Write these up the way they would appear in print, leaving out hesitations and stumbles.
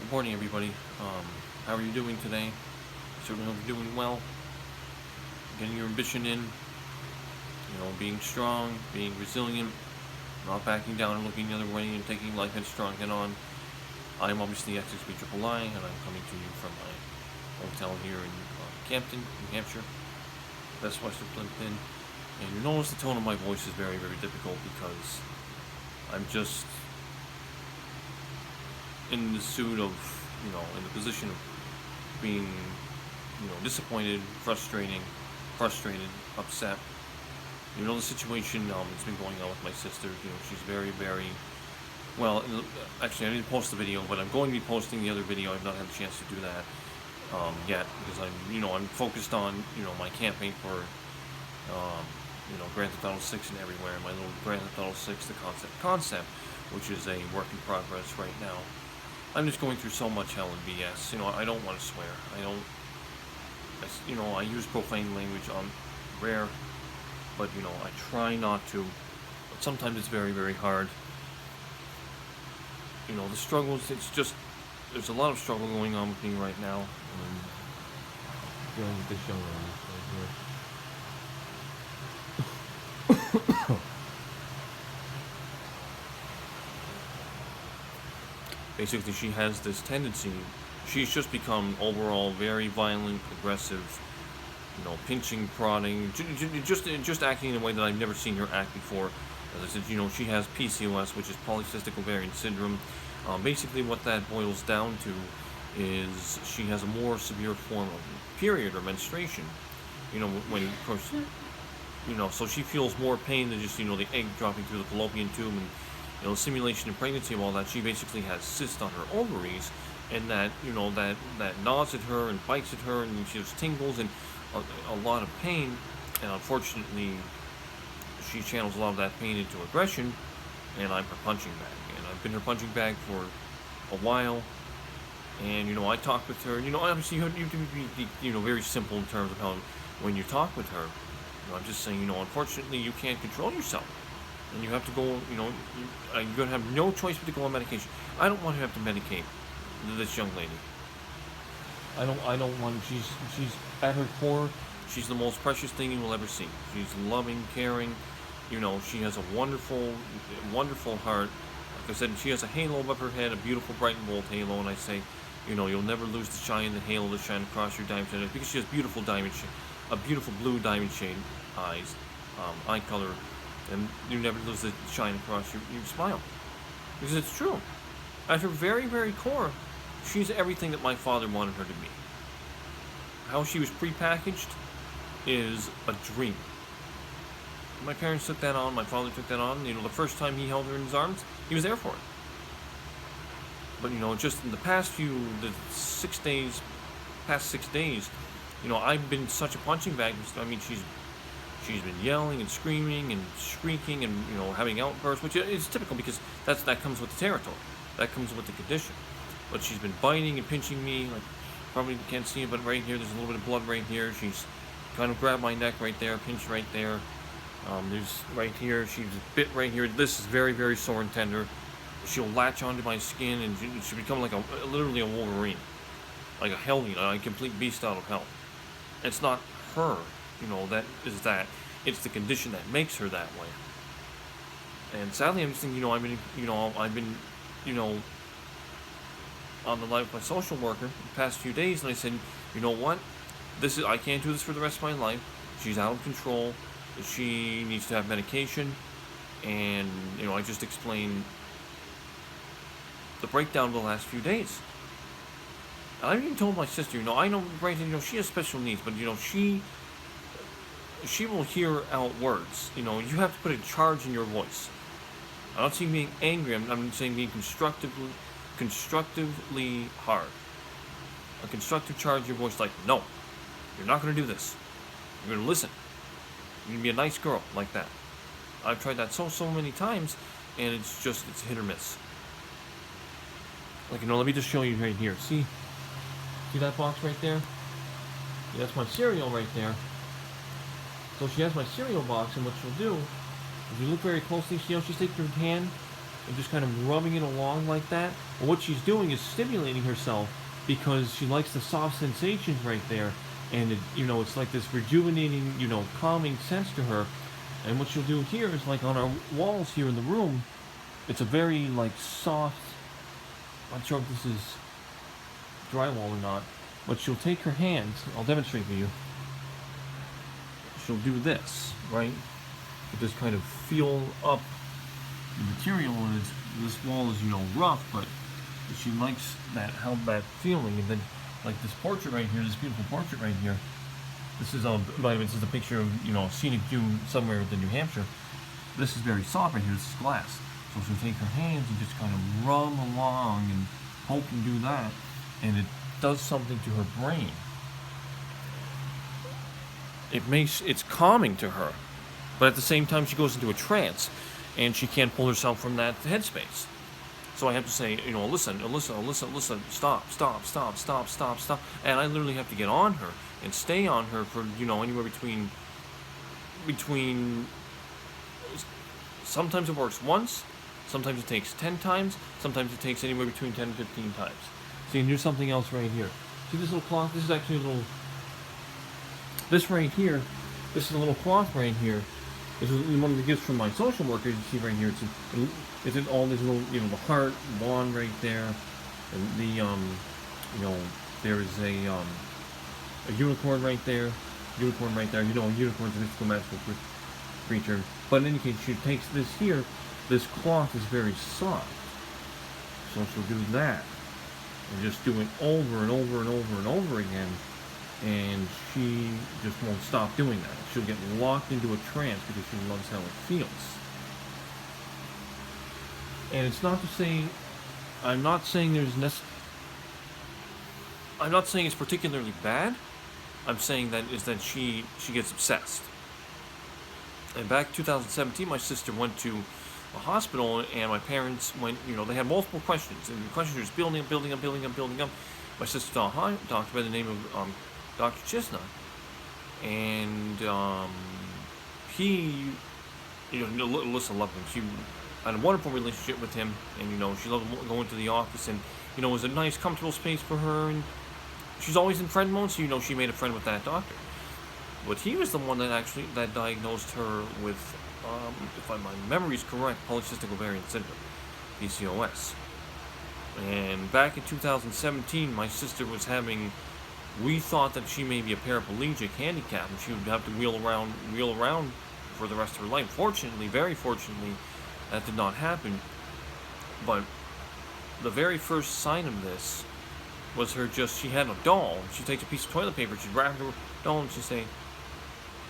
Good morning, everybody. How are you doing today? Certainly hope you're doing well. Getting your ambition in. Being strong, being resilient, not backing down and looking the other way, and taking life headstrong head on. I'm obviously XXB and I'm coming to you from my hotel here in Campton, New Hampshire, Best Western Plimpton. And you notice the tone of my voice is very, very difficult because I'm just in the suit of, in the position of being, disappointed, frustrated, upset. The situation that's been going on with my sister, she's very, very, well, actually I didn't post the video, but I'm going to be posting the other video. I've not had a chance to do that yet because I'm focused on, my campaign for, Grand Theft Auto 6 and everywhere, my little Grand Theft Auto 6, the concept, which is a work in progress right now. I'm just going through so much hell and BS. I don't want to swear. I use profane language on rare, but I try not to. But sometimes it's very, very hard. The struggles. It's just there's a lot of struggle going on with me right now. Dealing with this young lady right here. Basically, she has this tendency. She's just become overall very violent, aggressive. Pinching, prodding, just acting in a way that I've never seen her act before. As I said, she has PCOS, which is polycystic ovarian syndrome. Basically, what that boils down to is she has a more severe form of period or menstruation. When of course, so she feels more pain than just the egg dropping through the fallopian tube and the simulation of pregnancy and all that. She basically has cysts on her ovaries, and that that gnaws at her and bites at her, and she has tingles and a lot of pain. And unfortunately, she channels a lot of that pain into aggression, and I'm her punching bag. And I've been her punching bag for a while. And I talk with her. Obviously, you have to be very simple in terms of how when you talk with her. I'm just saying, unfortunately, you can't control yourself. And you have to go, you're going to have no choice but to go on medication. I don't want to have to medicate this young lady. I don't want, she's at her core, she's the most precious thing you will ever see. She's loving, caring, she has a wonderful, wonderful heart. Like I said, she has a halo above her head, a beautiful bright and bold halo, and I say, you'll never lose the shine, the halo that shine across your diamond shade, because she has beautiful diamond shade, a beautiful blue diamond shade eyes, eye color, and you never lose the shine across your smile. Because it's true. At her very, very core, she's everything that my father wanted her to be. How she was prepackaged is a dream. My parents took that on, my father took that on. The first time he held her in his arms, he was there for it. But, just in the past 6 days, I've been such a punching bag. I mean, she's been yelling and screaming and shrieking and, having outbursts, which is typical because that comes with the territory. That comes with the condition. But she's been biting and pinching me, like, probably can't see it, but right here, there's a little bit of blood right here. She's kind of grabbed my neck right there, pinched right there. There's right here, she's bit right here. This is very, very sore and tender. She'll latch onto my skin and she'll become like literally a Wolverine. Like a Hellion, a complete beast out of hell. It's not her, that is that. It's the condition that makes her that way. And sadly, I'm just thinking, I've been, on the live with my social worker the past few days, and I said, what? I can't do this for the rest of my life. She's out of control. She needs to have medication. And, I just explained the breakdown of the last few days. And I even told my sister, I know, granted, she has special needs, but, she will hear out words. You have to put a charge in your voice. I'm not saying being angry, I'm saying being constructively hard. A constructive charge in your voice, like, no, you're not going to do this. You're going to listen. You're going to be a nice girl, like that. I've tried that so many times, and it's hit or miss. Like, let me just show you right here. See that box right there? Yeah, that's my cereal right there. So she has my cereal box, and what she'll do, if you look very closely, she's taking her hand and just kind of rubbing it along like that. And what she's doing is stimulating herself because she likes the soft sensations right there, and it's like this rejuvenating, calming sense to her. And what she'll do here is, like, on our walls here in the room, it's a very, like, soft. I'm not sure if this is drywall or not, but she'll take her hands. I'll demonstrate for you. She'll do this, right? She'll just kind of feel up the material, and this wall is, rough, but she likes that feeling. And then, like, this portrait right here, this beautiful portrait right here. This is this is a picture of, a scenic view somewhere in New Hampshire. This is very soft right here. This is glass. So she'll take her hands and just kind of rub along and poke and do that, and it does something to her brain. It's calming to her, but at the same time she goes into a trance, and she can't pull herself from that headspace. So I have to say, Alyssa, stop. And I literally have to get on her and stay on her for, anywhere between, sometimes it works once, sometimes it takes 10 times, sometimes it takes anywhere between 10 and 15 times. See, and here's something else right here. See this little cloth? This is actually this right here, this is a little cloth right here. This is one of the gifts from my social worker. You see right here, it's in all these little, the heart, wand right there, and the, there is a unicorn right there, a unicorn's a mystical magical creature. But in any case, she takes this here. This cloth is very soft, so she'll do that, and just do it over and over and over and over again. And she just won't stop doing that. She'll get locked into a trance because she loves how it feels. And it's not to say, I'm not saying it's particularly bad. I'm saying that she gets obsessed. And back in 2017, my sister went to a hospital, and my parents went, they had multiple questions, and the questions were just building up. My sister saw a doctor by the name of Dr. Chisna, and he, Alyssa loved him. She had a wonderful relationship with him, and she loved going to the office, and it was a nice, comfortable space for her, and she's always in friend mode, so she made a friend with that doctor. But he was the one that diagnosed her with, if my memory is correct, polycystic ovarian syndrome, PCOS. And back in 2017, my sister was having. We thought that she may be a paraplegic handicap, and she would have to wheel around for the rest of her life. Fortunately, very fortunately, that did not happen. But the very first sign of this was she had a doll. She takes a piece of toilet paper, she'd wrap her doll, and she'd say,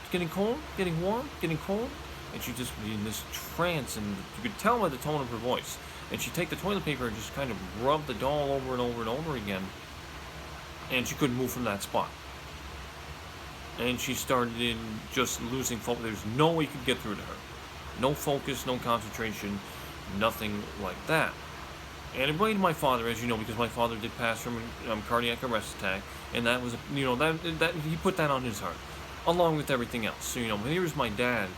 "It's getting cold, getting warm, getting cold." And she'd just be in this trance, and you could tell by the tone of her voice. And she'd take the toilet paper and just kind of rub the doll over and over and over again. And she couldn't move from that spot. And she started just losing focus. There's no way you could get through to her. No focus, no concentration, nothing like that. And it worried my father, as you know, because my father did pass from cardiac arrest attack, and that was, that he put that on his heart, along with everything else. So, here's my dad,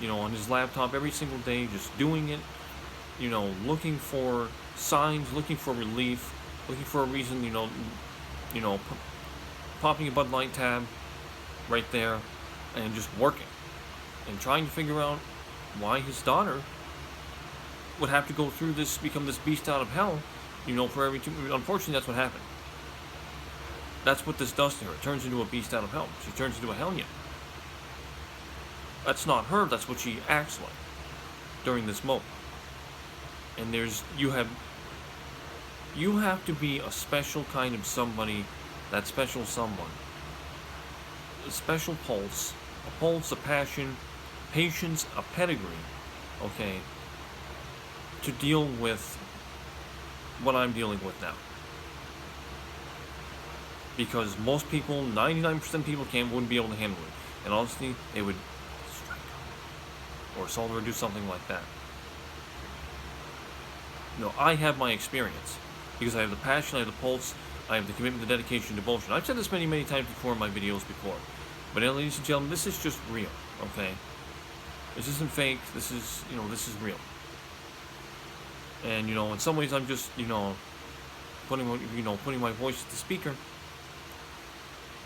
on his laptop every single day, just doing it, looking for signs, looking for relief, looking for a reason, popping a Bud Light tab right there, and just working, and trying to figure out why his daughter would have to go through this, become this beast out of hell, for every two. Unfortunately, that's what happened. That's what this does to her. It turns into a beast out of hell. She turns into a hellion. That's not her. That's what she acts like during this moment. And you have to be a special kind of somebody, that special someone. A special pulse, a passion, patience, a pedigree, okay, to deal with what I'm dealing with now. Because most people, 99% of people wouldn't be able to handle it. And honestly, they would strike her or assault her or do something like that. I have my experience. Because I have the passion, I have the pulse, I have the commitment, the dedication, devotion. I've said this many, many times before in my videos before. But ladies and gentlemen, this is just real, okay? This isn't fake, this is real. And, in some ways I'm just, putting, putting my voice to the speaker,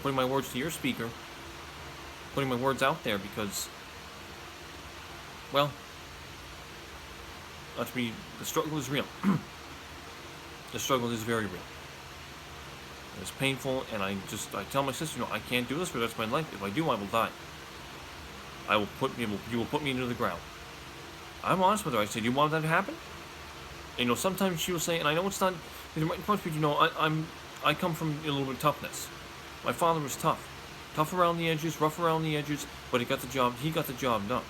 putting my words to your speaker, putting my words out there because, well, let's be, the struggle is real. The struggle is very real. It's painful, and I tell my sister, I can't do this for the rest of my life. If I do, I will die. You will put me into the ground. I'm honest with her. I said, you want that to happen? And, sometimes she will say, and I know it's not, I come from a little bit of toughness. My father was tough. Tough around the edges, rough around the edges, but he got the job done.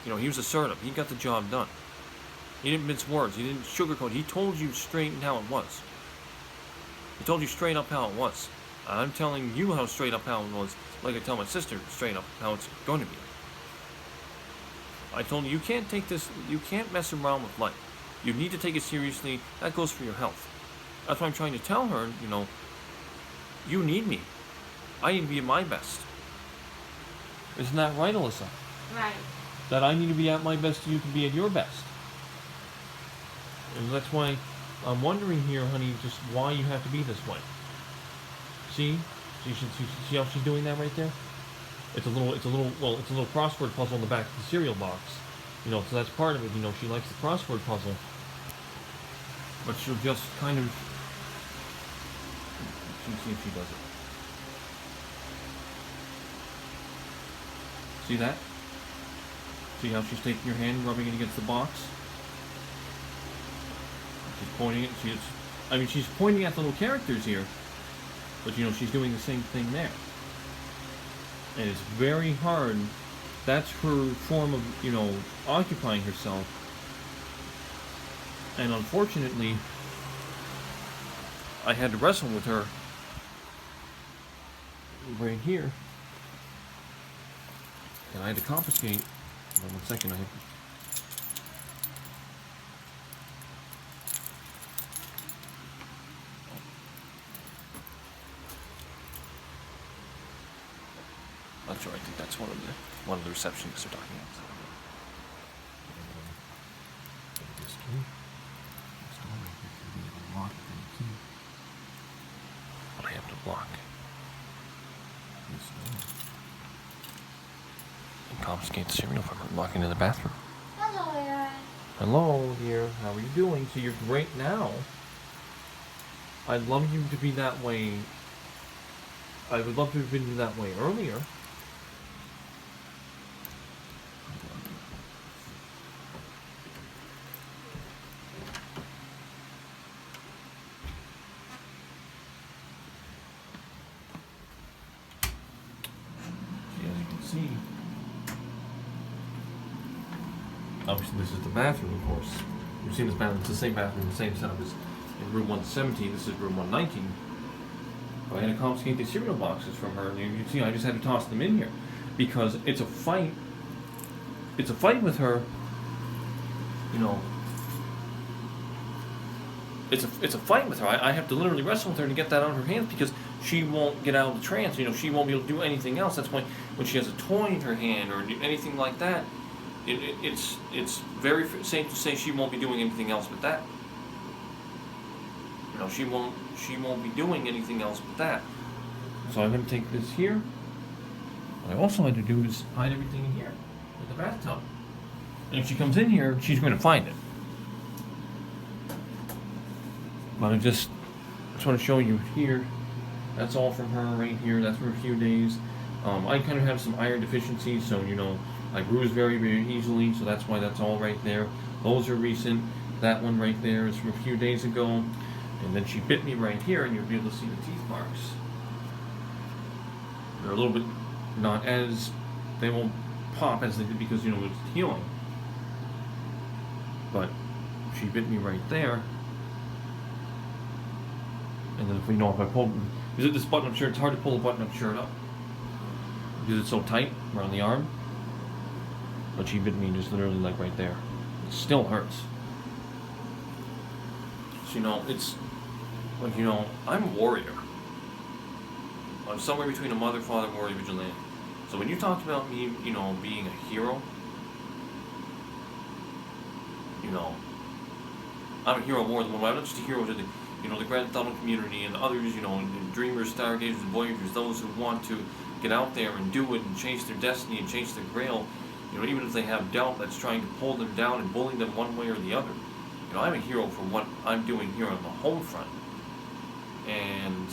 He was assertive. He got the job done. He didn't mince words. He didn't sugarcoat. He told you straight and how it was. He told you straight up how it was. I'm telling you how straight up how it was, like I tell my sister straight up how it's going to be. I told you can't take this, you can't mess around with life. You need to take it seriously. That goes for your health. That's why I'm trying to tell her, you need me. I need to be at my best. Isn't that right, Alyssa? Right. That I need to be at my best so you can be at your best. And that's why I'm wondering here, honey, just why you have to be this way. See how she's doing that right there? It's a little crossword puzzle in the back of the cereal box. So that's part of it. She likes the crossword puzzle. But she'll just kind of... Let's see if she does it. See that? See how she's taking your hand, rubbing it against the box? She's pointing it. She's pointing at the little characters here. But, she's doing the same thing there. And it's very hard. That's her form of, occupying herself. And unfortunately, I had to wrestle with her right here. And I had to confiscate. Hold on 1 second. Not sure. I think that's one of the receptionists are talking about. This key. But I have to block this door. And confiscate the cereal from her, walk into the bathroom. Hello, Aaron. Hello, dear. How are you doing? So you're great now. I'd love you to be that way. I would love to have been that way earlier. See, obviously this is the bathroom, of course. You've seen this bathroom. It's the same bathroom, the same setup as in room 117. This is room 119. I had to confiscate the cereal boxes from her, and you can see I just had to toss them in here because it's a fight. It's a fight with her. It's a fight with her. I have to literally wrestle with her to get that out of her hands because she won't get out of the trance. She won't be able to do anything else. That's why when she has a toy in her hand or anything like that, it's very safe to say she won't be doing anything else but that. She won't be doing anything else but that. So I'm going to take this here. What I also had to do is hide everything in here with the bathtub. And if she comes in here, she's going to find it. But I just want to show you here. That's all from her right here. That's for a few days. I kind of have some iron deficiency, so I bruise very, very easily. So that's why that's all right there. Those are recent. That one right there is from a few days ago. And then she bit me right here, and you'll be able to see the teeth marks. They're a little bit not as, they won't pop as they did because it's healing. But she bit me right there. And then if I pull, is it this button-up shirt? It's hard to pull a button-up shirt up because it's so tight around the arm. But she bit me just literally like right there. It still hurts. So it's like I'm a warrior. I'm somewhere between a mother, father, warrior, vigilante. So when you talked about me, being a hero, I'm a hero more than one. I'm not just a hero to the, the Grand Theft Auto community and others, and dreamers, stargazers, voyagers, those who want to get out there and do it and chase their destiny and chase their grail. Even if they have doubt that's trying to pull them down and bully them one way or the other. I'm a hero for what I'm doing here on the home front. And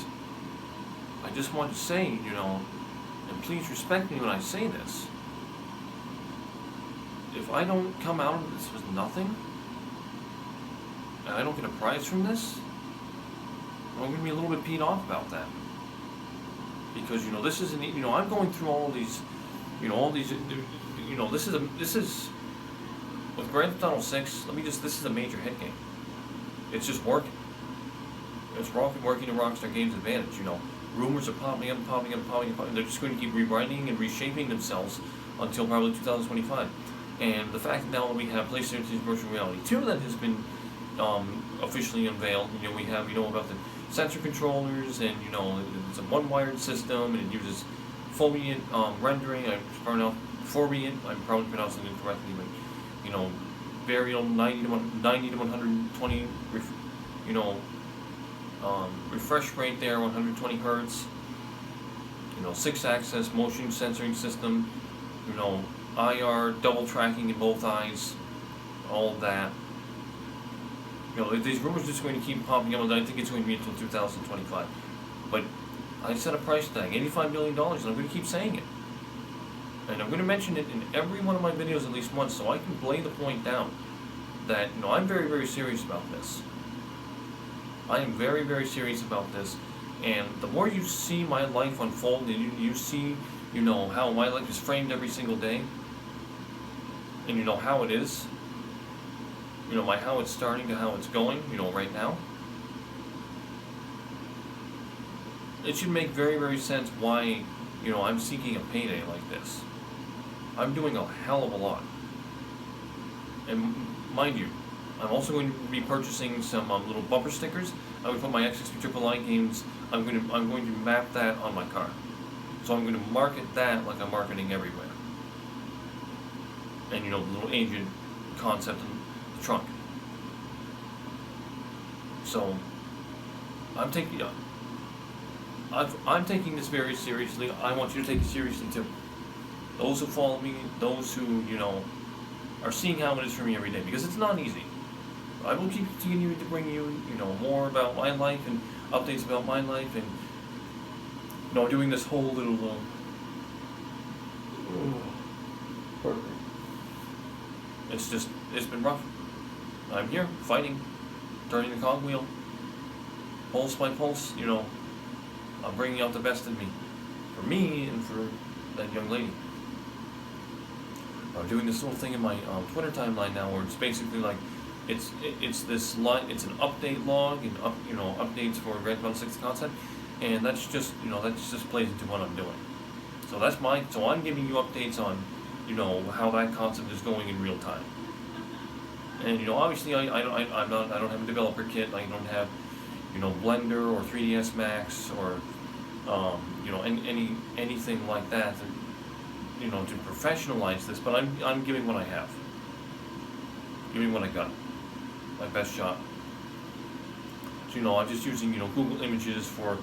I just want to say, and please respect me when I say this. If I don't come out of this with nothing, and I don't get a prize from this, I'm going to be a little bit peed off about that. Because, this isn't, I'm going through all these, this is, with Grand Theft Auto 6, this is a major hit game. It's just working. It's working to Rockstar Games' advantage, Rumors are popping up. They're just going to keep rewriting and reshaping themselves until probably 2025. And the fact that now we have PlayStation's Virtual Reality 2 that has been officially unveiled, we have, about the sensor controllers, and, it's a one-wired system, and it uses foveate rendering. Foveate, I'm probably pronouncing it incorrectly, but, variable 90 to 120, refresh rate there, 120 hertz, 6-axis motion sensing system, IR, double tracking in both eyes, all of that. These rumors are just going to keep popping up, and I think it's going to be until 2025. But I set a price tag, $85 million, and I'm going to keep saying it. And I'm going to mention it in every one of my videos at least once, so I can lay the point down that, I'm very, very serious about this. I am very, very serious about this. And the more you see my life unfold, and you see, how my life is framed every single day, and how it is, how it's starting to how it's going, right now, it should make very, very sense why, I'm seeking a payday like this. I'm doing a hell of a lot. And mind you, I'm also going to be purchasing some little bumper stickers. I'm going to put my X63 games, I'm going to map that on my car. So I'm going to market that like I'm marketing everywhere. And the little agent concept in the trunk. So I'm taking this very seriously. I want you to take it seriously too. Those who follow me, those who, are seeing how it is for me every day, because it's not easy. I will keep continuing to bring you, more about my life and updates about my life, and, doing this whole little, it's been rough. I'm here, fighting, turning the cogwheel, pulse by pulse, I'm bringing out the best in me, for me and for that young lady. I'm doing this little thing in my Twitter timeline now, where it's basically like, it's this line, it's an update log and updates for Grand Theft Auto 6 content, and that's just plays into what I'm doing. So I'm giving you updates on how that concept is going in real time. And obviously I don't have a developer kit. I don't have Blender or 3ds Max or anything like that to professionalize this. But I'm giving what I have, giving what I got, my best shot. So I'm just using Google Images for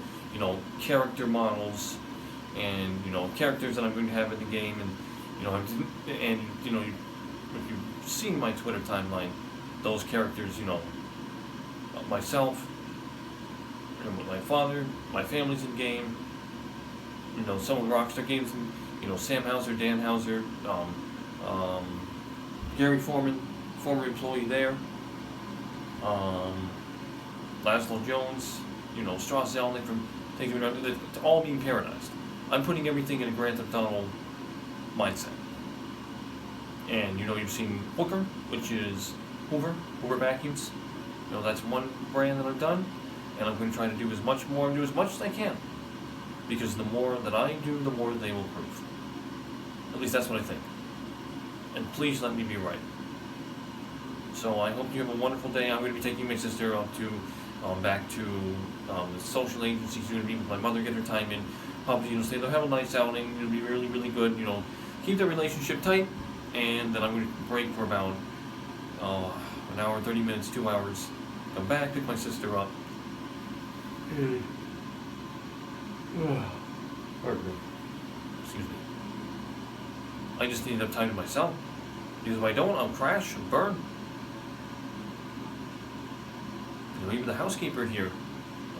character models and characters that I'm going to have in the game, and if you've seen my Twitter timeline, those characters, myself, my father, my family's in game, some of Rockstar Games, Sam Hauser, Dan Hauser, Gary Foreman, former employee there, Laszlo Jones, Strauss Zelnick from Taking It Out. It's all being parodized. I'm putting everything in a Grand Theft Auto mindset. And you've seen Hooker, which is Hoover Vacuums. That's one brand that I've done, and I'm going to try to do as much more and do as much as I can. Because the more that I do, the more they will prove. At least that's what I think. And please let me be right. So I hope you have a wonderful day. I'm going to be taking my sister up to back to the social agency. She's going to meet with my mother, get her time in. Probably stay there, have a nice outing. It'll be really, really good. Keep the relationship tight. And then I'm going to break for about an hour, 30 minutes, 2 hours, come back, pick my sister up. Pardon me. Excuse me. I just need enough time to myself. Because if I don't, I'll crash and burn. You know, even the housekeeper here,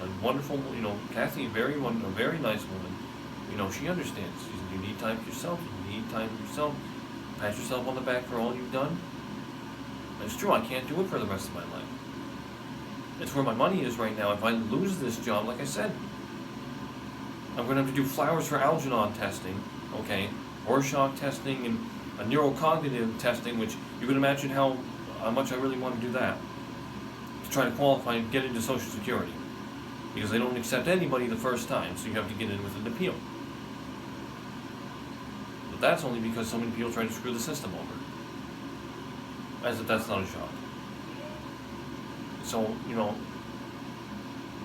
a wonderful, you know, Kathy, a very nice woman. You know, she understands. She said, you need time for yourself. You need time for yourself. Pat yourself on the back for all you've done. And it's true, I can't do it for the rest of my life. It's where my money is right now. If I lose this job, like I said, I'm going to have to do flowers for Algernon testing, okay, Rorschach testing, and a neurocognitive testing, which you can imagine how much I really want to do that, to try to qualify and get into Social Security, because they don't accept anybody the first time, so you have to get in with an appeal. But that's only because so many people try to screw the system over, as if that's not a shock. So, you know,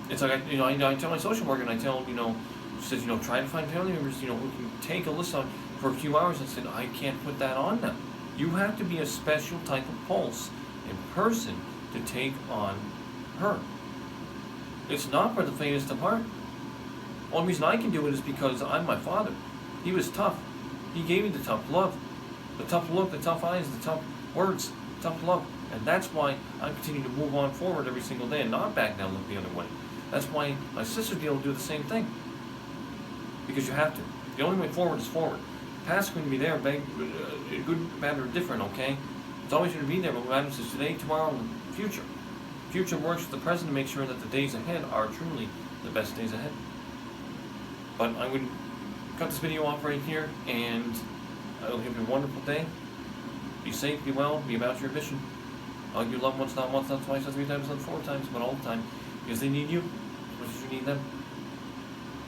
it's like, I tell my social worker, and I tell, she says, try to find family members, who can take Alyssa for a few hours. I said, I can't put that on them. You have to be a special type of pulse in person to take on her. It's not for the faintest of heart. The only reason I can do it is because I'm my father. He was tough. He gave me the tough love, the tough look, the tough eyes, the tough words, tough love. And that's why I continue to move on forward every single day and not back down, look the other way. That's why my sisters be able to do the same thing. Because you have to. The only way forward is forward. The past is going to be there, good, bad, or different, okay? It's always going to be there, but what matters is today, tomorrow, and the future. Future works with the present to make sure that the days ahead are truly the best days ahead. But I'm going to cut this video off right here, and I will give you a wonderful day. Be safe, be well, be about your mission. Hug your loved ones, not once, not twice, not 3 times, not 4 times, but all the time. Because they need you as much as you need them.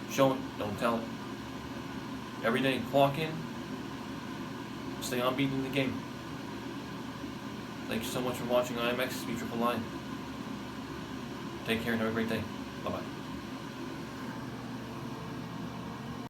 Show it, don't tell it. Every day, clock in. Stay on beating the game. Thank you so much for watching IMX, Speed Triple Line. Take care and have a great day. Bye-bye.